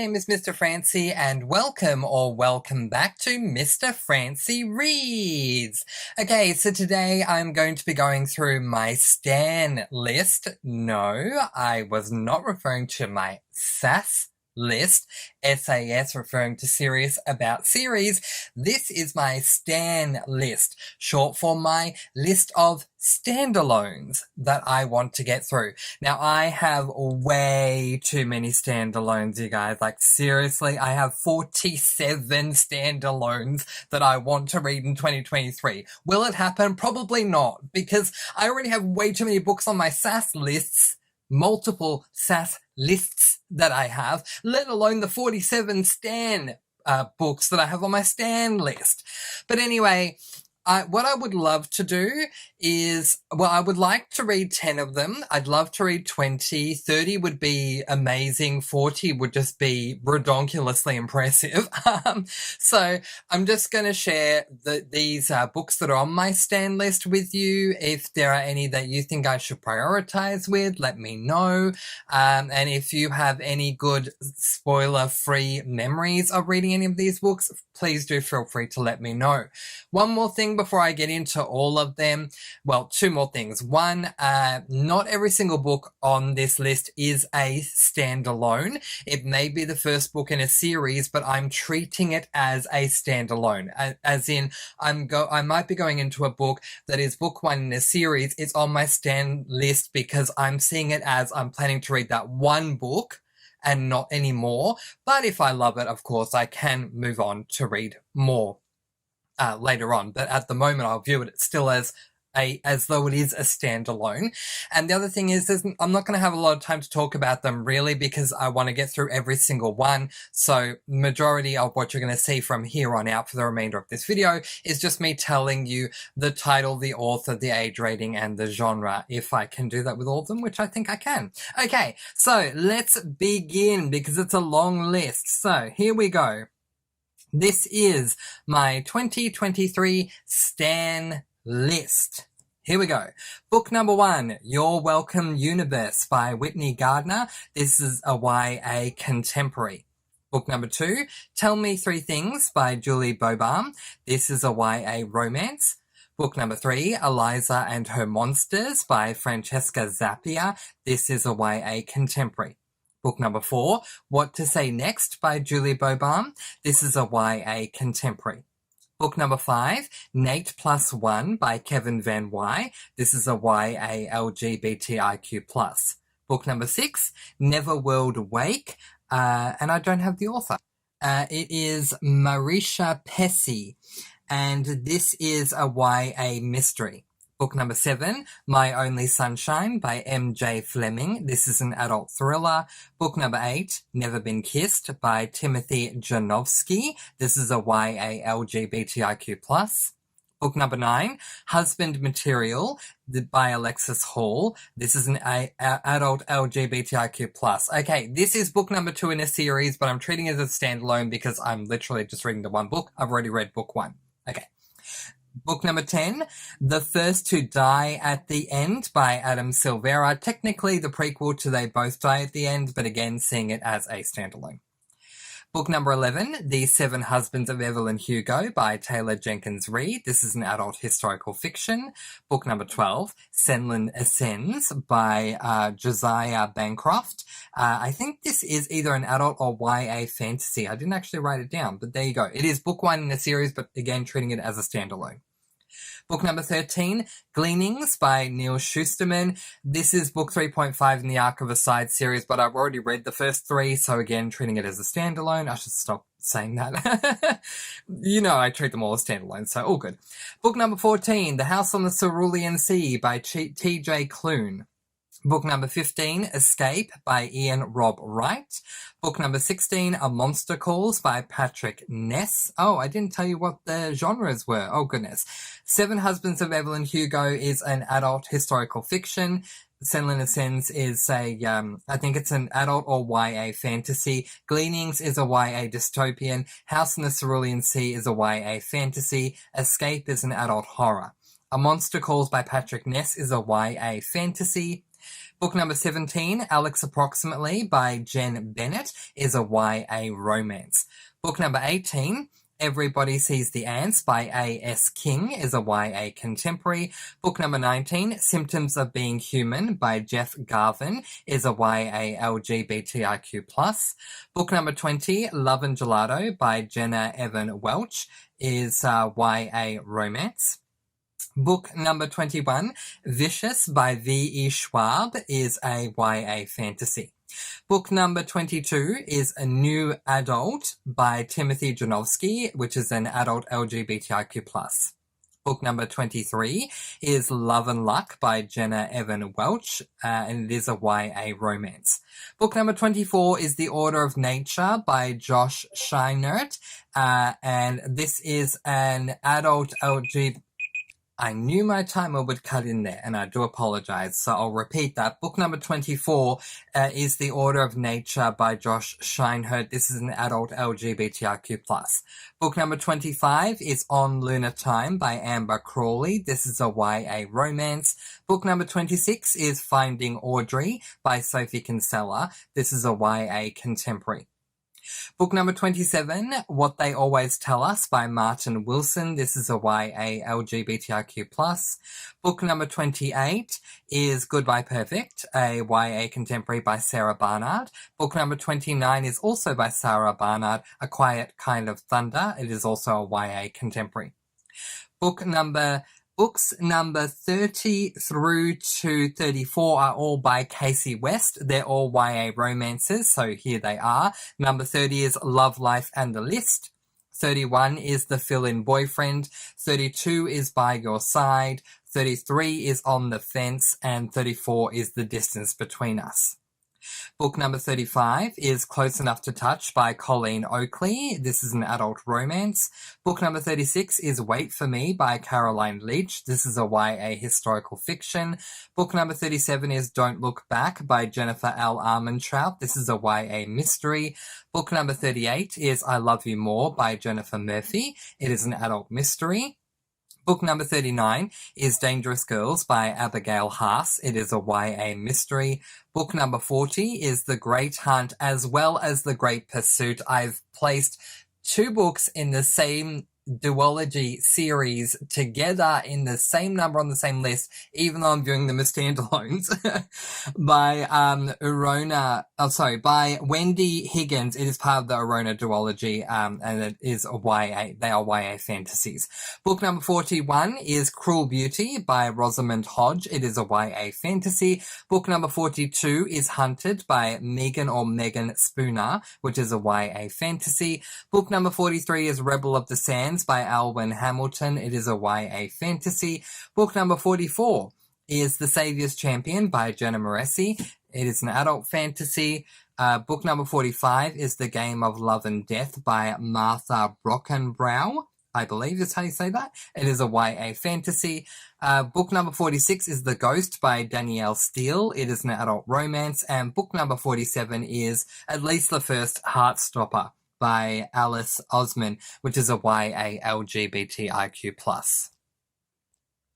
name is Mr. Francy, and welcome back to Mr. Francy Reads. Okay, so today I'm going to be going through my Stan list. No, I was not referring to my SAS list, SAS referring to serious about series. This is my Stan list, short for my list of standalones that I want to get through. Now, I have way too many standalones, you guys. Like, seriously, I have 47 standalones that I want to read in 2023. Will it happen? Probably not, because I already have way too many books on my SAS lists, multiple SAS lists that I have, let alone the 47 Stan books that I have on my Stan list. But anyway, what I would love to do is, well, I would like to read 10 of them. I'd love to read 20. 30 would be amazing. 40 would just be redonkulously impressive. So I'm just going to share these books that are on my Stan list with you. If there are any that you think I should prioritize with, let me know. And if you have any good spoiler-free memories of reading any of these books, please do feel free to let me know. One more thing before I get into all of them. Well, two more things. One, not every single book on this list is a standalone. It may be the first book in a series, but I'm treating it as a standalone. As in, I might be going into a book that is book one in a series. It's on my Stan list because I'm seeing it as I'm planning to read that one book and not anymore. But if I love it, of course, I can move on to read more later on. But at the moment, I'll view it still as though it is a standalone. And the other thing is, I'm not going to have a lot of time to talk about them really, because I want to get through every single one. So majority of what you're going to see from here on out for the remainder of this video is just me telling you the title, the author, the age rating, and the genre, if I can do that with all of them, which I think I can. Okay, so let's begin, because it's a long list. So here we go. This is my 2023 Stan list. Here we go. Book number 1, Your Welcome Universe by Whitney Gardner. This is a YA contemporary. Book number 2, Tell Me Three Things by Julie Bobaum. This is a YA romance. Book number 3, Eliza and Her Monsters by Francesca Zappia. This is a YA contemporary. Book number 4, What to Say Next by Julie Bobaum. This is a YA contemporary. Book number 5, Nate Plus One by Kevin Van Wy. This is a YA LGBTIQ+. Book number 6, Neverworld Wake, and I don't have the author. It is Marisha Pesci, and this is a YA mystery. Book number 7, My Only Sunshine by M.J. Fleming. This is an adult thriller. Book number 8, Never Been Kissed by Timothy Janowski. This is a YA LGBTIQ+. Book number 9, Husband Material by Alexis Hall. This is an adult LGBTIQ+. Okay, this is book number 2 in a series, but I'm treating it as a standalone because I'm literally just reading the one book. I've already read book 1. Okay. Book number 10, The First to Die at the End by Adam Silvera. Technically the prequel to They Both Die at the End, but again, seeing it as a standalone. Book number 11, The Seven Husbands of Evelyn Hugo by Taylor Jenkins Reid. This is an adult historical fiction. Book number 12, Senlin Ascends by Josiah Bancroft. I think this is either an adult or YA fantasy. I didn't actually write it down, but there you go. It is book 1 in a series, but again, treating it as a standalone. Book number 13, Gleanings by Neil Shusterman. This is book 3.5 in the Arc of a Side series, but I've already read the first 3, so again, treating it as a standalone. I should stop saying that. You know, I treat them all as standalone, so all good. Book number 14, The House on the Cerulean Sea by T.J. Klune. Book number 15, Escape by Ian Rob Wright. Book number 16, A Monster Calls by Patrick Ness. Oh, I didn't tell you what the genres were. Oh, goodness. Seven Husbands of Evelyn Hugo is an adult historical fiction. Senlin Ascends is I think it's an adult or YA fantasy. Gleanings is a YA dystopian. House in the Cerulean Sea is a YA fantasy. Escape is an adult horror. A Monster Calls by Patrick Ness is a YA fantasy. Book number 17, Alex Approximately by Jen Bennett, is a YA romance. Book number 18, Everybody Sees the Ants by A.S. King, is a YA contemporary. Book number 19, Symptoms of Being Human by Jeff Garvin, is a YA LGBTIQ+. Book number 20, Love and Gelato by Jenna Evan Welch, is YA romance. Book number 21, Vicious by V.E. Schwab, is a YA fantasy. Book number 22 is A New Adult by Timothy Janowski, which is an adult LGBTIQ+. Book number 23 is Love and Luck by Jenna Evan Welch, and it is a YA romance. Book number 24 is The Order of Nature by Josh Scheinert, and this is an adult I knew my timer would cut in there, and I do apologize, so I'll repeat that. Book number 24 is The Order of Nature by Josh Scheinert. This is an adult LGBTIQ+. Book number 25 is On Lunar Time by Amber Crawley. This is a YA romance. Book number 26 is Finding Audrey by Sophie Kinsella. This is a YA contemporary. Book number 27, What They Always Tell Us by Martin Wilson. This is a YA LGBTIQ+. Book number 28 is Goodbye Perfect, a YA contemporary by Sarah Barnard. Book number 29 is also by Sarah Barnard, A Quiet Kind of Thunder. It is also a YA contemporary. Books number 30 through to 34 are all by Casey West. They're all YA romances, so here they are. Number 30 is Love, Life and the List. 31 is The Fill-In Boyfriend. 32 is By Your Side. 33 is On the Fence. And 34 is The Distance Between Us. Book number 35 is Close Enough to Touch by Colleen Oakley. This is an adult romance. Book number 36 is Wait for Me by Caroline Leach. This is a YA historical fiction. Book number 37 is Don't Look Back by Jennifer L. Armentrout. This is a YA mystery. Book number 38 is I Love You More by Jennifer Murphy. It is an adult mystery. Book number 39 is Dangerous Girls by Abigail Haas. It is a YA mystery. Book number 40 is The Great Hunt as well as The Great Pursuit. I've placed two books in the same duology series together in the same number on the same list, even though I'm viewing them as standalones, by Wendy Higgins. It is part of the Arona duology, and it is a YA. They are YA fantasies. Book number 41 is Cruel Beauty by Rosamund Hodge. It is a YA fantasy. Book number 42 is Hunted by Megan Spooner, which is a YA fantasy. Book number 43 is Rebel of the Sands by Alwyn Hamilton. It is a YA fantasy. Book number 44 is The Saviour's Champion by Jenna Moresi. It is an adult fantasy. Book number 45 is The Game of Love and Death by Martha Brockenbrow. I believe is how you say that. It is a YA fantasy. Book number 46 is The Ghost by Danielle Steele. It is an adult romance. And book number 47 is At Least the First Heartstopper by Alice Osman, which is a YA LGBTIQ+.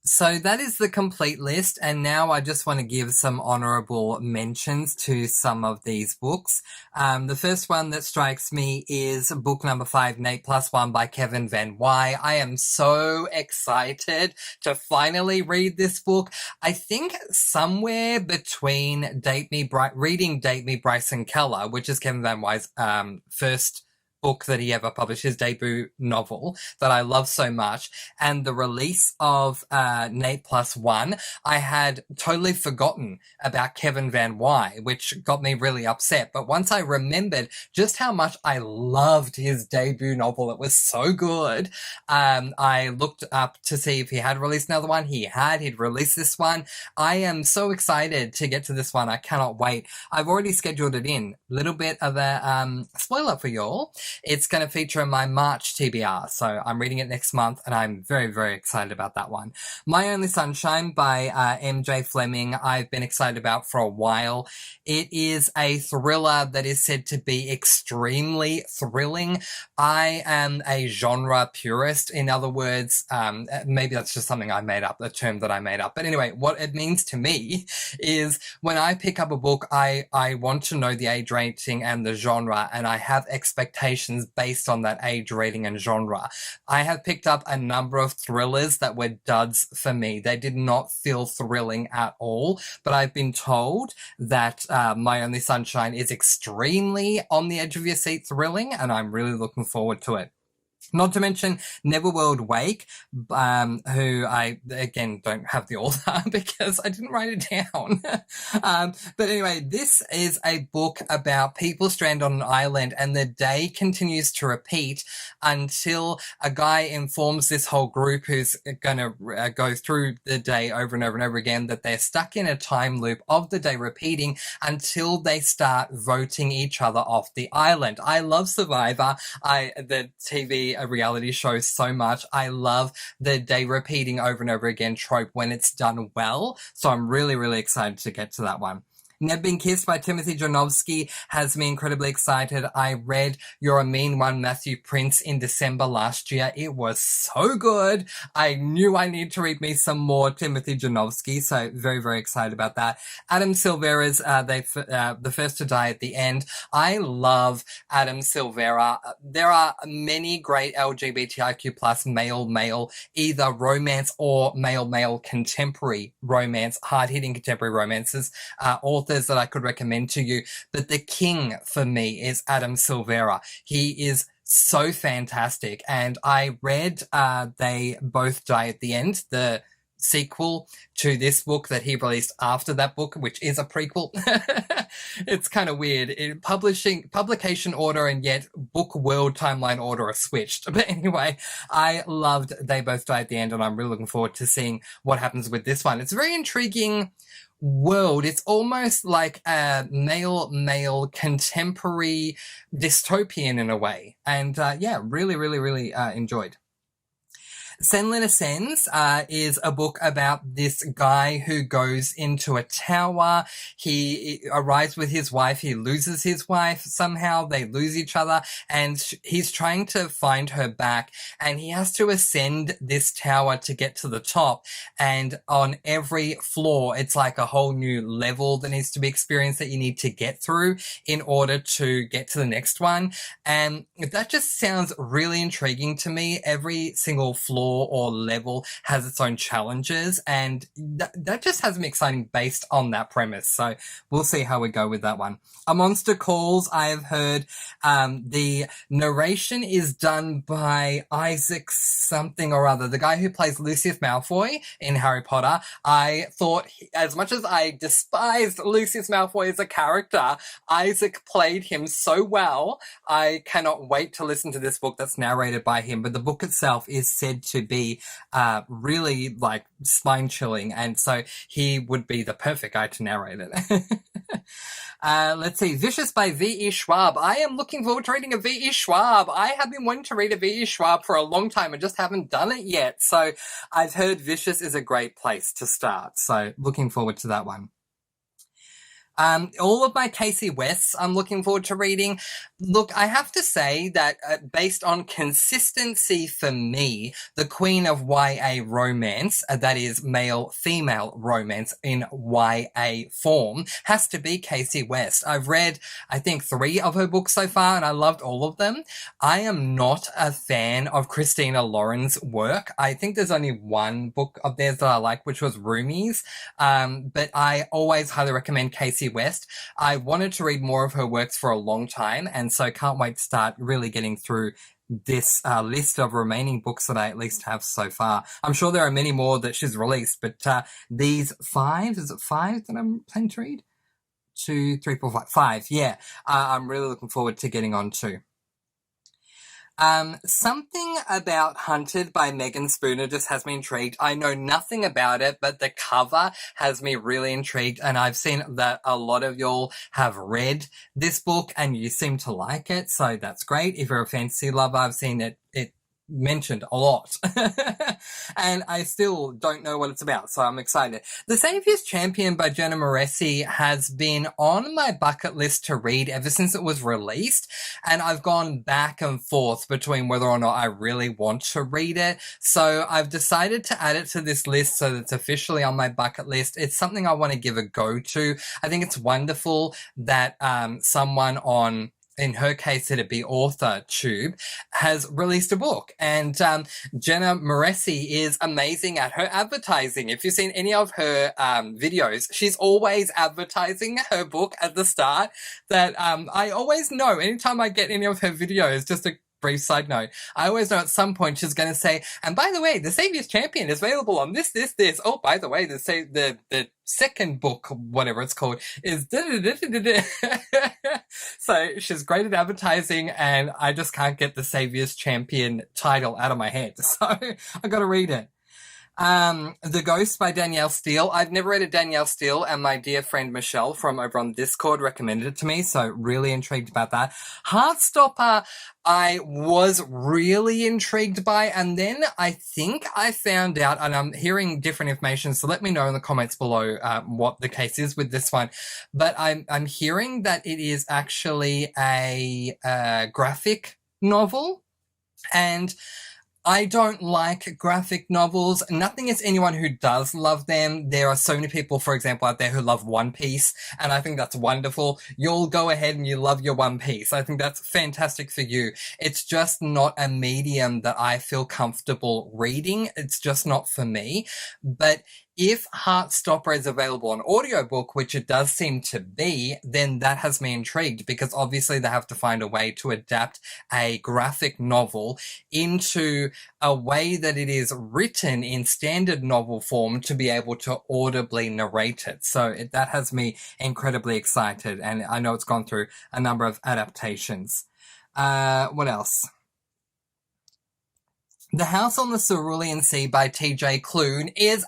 So that is the complete list, and now I just want to give some honourable mentions to some of these books. The first one that strikes me is book number 5, Nate Plus One by Kevin Van Wy. I am so excited to finally read this book. I think somewhere between reading Date Me Bryson Keller, which is Kevin Van Wy's first book that he ever published, his debut novel that I love so much, and the release of Nate Plus One, I had totally forgotten about Kevin Van Wy, which got me really upset. But once I remembered just how much I loved his debut novel, it was so good, I looked up to see if he had released another one. He'd released this one. I am so excited to get to this one. I cannot wait. I've already scheduled it in. Little bit of a spoiler for y'all. It's going to feature in my March TBR, so I'm reading it next month, and I'm very, very excited about that one. My Only Sunshine by MJ Fleming, I've been excited about for a while. It is a thriller that is said to be extremely thrilling. I am a genre purist. In other words, maybe that's just something I made up, a term that I made up. But anyway, what it means to me is when I pick up a book, I want to know the age rating and the genre, and I have expectations based on that age rating and genre. I have picked up a number of thrillers that were duds for me. They did not feel thrilling at all, but I've been told that My Only Sunshine is extremely on the edge of your seat thrilling, and I'm really looking forward to it. Not to mention Neverworld Wake, who I, again, don't have the author because I didn't write it down. But anyway, this is a book about people stranded on an island, and the day continues to repeat until a guy informs this whole group who's going to go through the day over and over and over again that they're stuck in a time loop of the day repeating until they start voting each other off the island. I love Survivor. The TV a reality show so much. I love the day repeating over and over again trope when it's done well. So I'm really, really excited to get to that one. Never Been Kissed by Timothy Janovsky has me incredibly excited. I read You're a Mean One, Matthew Prince in December last year. It was so good. I knew I needed to read me some more Timothy Janovsky, so very, very excited about that. Adam Silvera's The First to Die at the End. I love Adam Silvera. There are many great LGBTIQ plus male, either romance or male contemporary romance, hard-hitting contemporary romances, authors that I could recommend to you, but the king for me is Adam Silvera. He is so fantastic, and I read They Both Die at the End, the sequel to this book that he released after that book, which is a prequel. It's kind of weird. Publication order and yet book world timeline order are switched. But anyway, I loved They Both Die at the End, and I'm really looking forward to seeing what happens with this one. It's a very intriguing world. It's almost like a male contemporary dystopian in a way. And really enjoyed. Senlin Ascends is a book about this guy who goes into a tower. He arrives with his wife. He loses his wife somehow. They lose each other, and he's trying to find her back, and he has to ascend this tower to get to the top. And on every floor, it's like a whole new level that needs to be experienced that you need to get through in order to get to the next one. And that just sounds really intriguing to me. Every single floor or level has its own challenges, and that just has me exciting based on that premise. So we'll see how we go with that one. A Monster Calls, I have heard the narration is done by Isaac something or other, the guy who plays Lucius Malfoy in Harry Potter. I thought, as much as I despised Lucius Malfoy as a character, Isaac played him so well. I cannot wait to listen to this book that's narrated by him, but the book itself is said to be really like spine-chilling, and so he would be the perfect guy to narrate it. Let's see, Vicious by V.E. Schwab. I am looking forward to reading a V.E. Schwab. I have been wanting to read a V.E. Schwab for a long time and just haven't done it yet, so I've heard Vicious is a great place to start, so looking forward to that one. All of my Casey Wests I'm looking forward to reading. Look, I have to say that based on consistency for me, the queen of YA romance, that is male-female romance in YA form, has to be Casey West. I've read, I think, 3 of her books so far, and I loved all of them. I am not a fan of Christina Lauren's work. I think there's only one book of theirs that I like, which was Roomies, but I always highly recommend Casey West. I wanted to read more of her works for a long time, and so can't wait to start really getting through this list of remaining books that I at least have so far. I'm sure there are many more that she's released, but these 5, is it 5 that I'm planning to read? 2, 3, 4, 5, 5, yeah. I'm really looking forward to getting on to. Something about Hunted by Megan Spooner just has me intrigued. I know nothing about it, but the cover has me really intrigued, and I've seen that a lot of y'all have read this book and you seem to like it, so that's great. If you're a fantasy lover, I've seen it mentioned a lot. And I still don't know what it's about, so I'm excited. The Savior's Champion by Jenna Moreci has been on my bucket list to read ever since it was released, and I've gone back and forth between whether or not I really want to read it. So I've decided to add it to this list so that it's officially on my bucket list. It's something I want to give a go to. I think it's wonderful that someone on, in her case, it'd be AuthorTube, has released a book. And Jenna Moreci is amazing at her advertising. If you've seen any of her videos, she's always advertising her book at the start. That I always know, anytime I get any of her videos, just a brief side note, I always know at some point she's going to say, and by the way, The Savior's Champion is available on this. Oh, by the way, the second book, whatever it's called, is So she's great at advertising, and I just can't get The Savior's Champion title out of my head. So I got to read it. The Ghost by Danielle Steele. I've never read a Danielle Steele, and my dear friend Michelle from over on Discord recommended it to me, so really intrigued about that. Heartstopper, I was really intrigued by, and then I think I found out, and I'm hearing different information, so let me know in the comments below what the case is with this one, but I'm hearing that it is actually a graphic novel, and I don't like graphic novels. Nothing against anyone who does love them. There are so many people, for example, out there who love One Piece, and I think that's wonderful. You'll go ahead and you love your One Piece. I think that's fantastic for you. It's just not a medium that I feel comfortable reading. It's just not for me. But if Heartstopper is available on audiobook, which it does seem to be, then that has me intrigued, because obviously they have to find a way to adapt a graphic novel into a way that it is written in standard novel form to be able to audibly narrate it. So that has me incredibly excited, and I know it's gone through a number of adaptations. What else? The House on the Cerulean Sea by TJ Klune is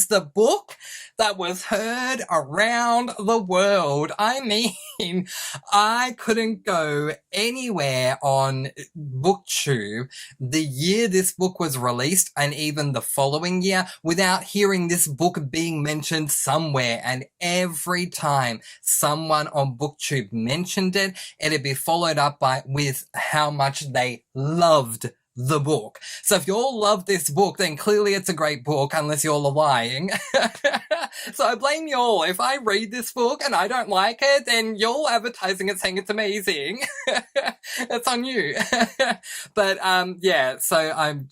the book that was heard around the world. I mean, I couldn't go anywhere on BookTube the year this book was released, and even the following year, without hearing this book being mentioned somewhere. And every time someone on BookTube mentioned it, it'd be followed up with how much they loved the book. So if you all love this book, then clearly it's a great book, unless you're lying. So I blame you all. If I read this book and I don't like it, then you're advertising it saying it's amazing. That's on you. But yeah, so I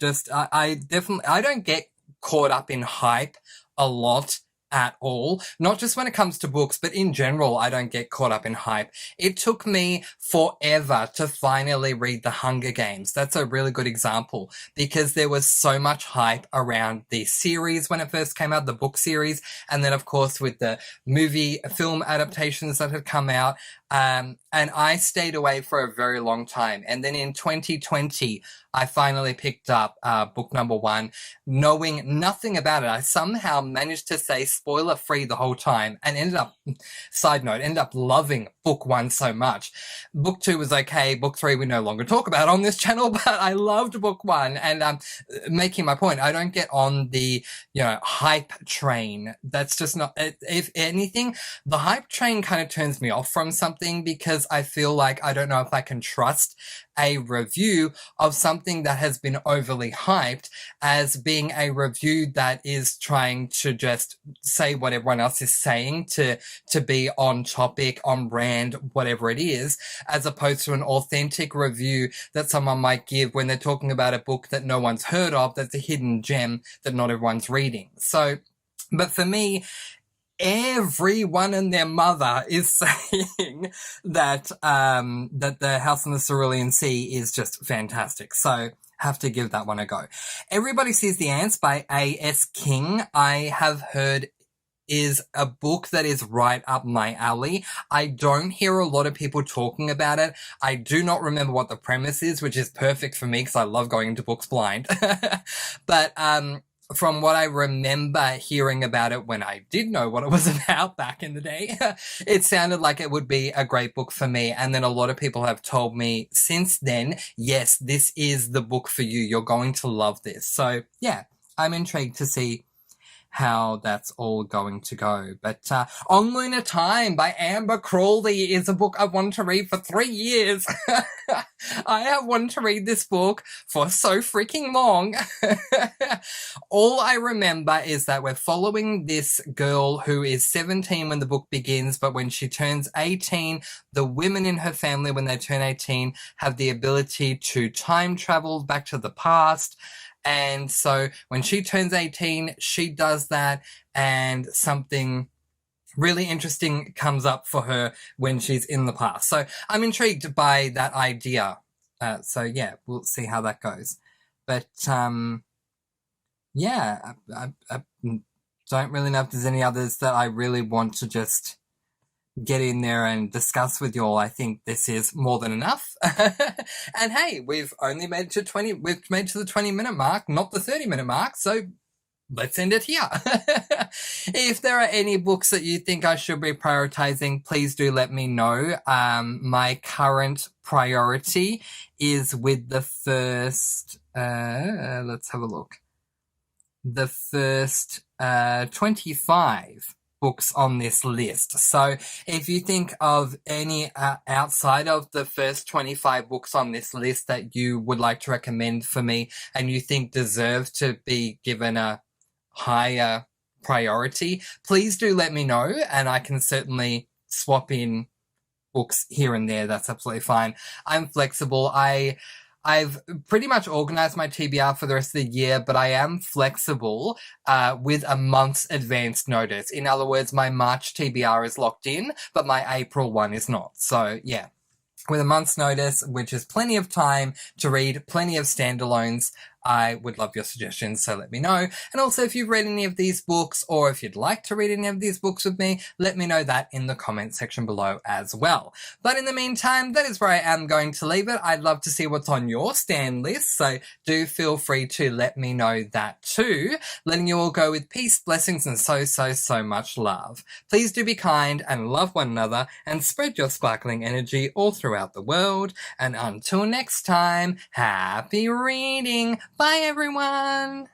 don't get caught up in hype a lot at all. Not just when it comes to books, but in general, I don't get caught up in hype. It took me forever to finally read The Hunger Games. That's a really good example, because there was so much hype around the series when it first came out, the book series, and then of course with the film adaptations that had come out. And I stayed away for a very long time. And then in 2020, I finally picked up book number 1, knowing nothing about it. I somehow managed to say spoiler free the whole time, and ended up loving book 1 so much. Book 2 was okay. Book 3 we no longer talk about on this channel, but I loved book 1. And making my point, I don't get on the hype train. That's just not. If anything, the hype train kind of turns me off from something, because I feel like I don't know if I can trust a review of something that has been overly hyped as being a review that is trying to just say what everyone else is saying to be on topic, on brand, whatever it is, as opposed to an authentic review that someone might give when they're talking about a book that no one's heard of, that's a hidden gem that not everyone's reading. So, but for me, everyone and their mother is saying that that The House on the Cerulean Sea is just fantastic. So have to give that one a go. Everybody Sees the Ants by A.S. King. I have heard is a book that is right up my alley. I don't hear a lot of people talking about it. I do not remember what the premise is, which is perfect for me because I love going into books blind. But from what I remember hearing about it when I did know what it was about back in the day, it sounded like it would be a great book for me. And then a lot of people have told me since then, yes, this is the book for you. You're going to love this. So yeah, I'm intrigued to see how that's all going to go. But On Lunar Time by Amber Crawley is a book I've wanted to read for 3 years. I have wanted to read this book for so freaking long. All I remember is that we're following this girl who is 17 when the book begins, but when she turns 18, the women in her family, when they turn 18, have the ability to time travel back to the past. And so when she turns 18, she does that, and something really interesting comes up for her when she's in the past. So I'm intrigued by that idea. So yeah, we'll see how that goes. But yeah, I don't really know if there's any others that I really want to just get in there and discuss with you all. I think this is more than enough. And hey, we've only made it to we've made to the 20-minute mark, not the 30-minute mark, so let's end it here. If there are any books that you think I should be prioritizing, please do let me know. My current priority is with the first, let's have a look. The first 25 books on this list. So if you think of any outside of the first 25 books on this list that you would like to recommend for me and you think deserve to be given a higher priority, please do let me know, and I can certainly swap in books here and there. That's absolutely fine. I'm flexible. I've pretty much organized my TBR for the rest of the year, but I am flexible with a month's advance notice. In other words, my March TBR is locked in, but my April one is not. So yeah, with a month's notice, which is plenty of time to read plenty of standalones, I would love your suggestions, so let me know. And also, if you've read any of these books, or if you'd like to read any of these books with me, let me know that in the comment section below as well. But in the meantime, that is where I am going to leave it. I'd love to see what's on your stand list, so do feel free to let me know that too. Letting you all go with peace, blessings, and so much love. Please do be kind and love one another, and spread your sparkling energy all throughout the world. And until next time, happy reading! Bye, everyone!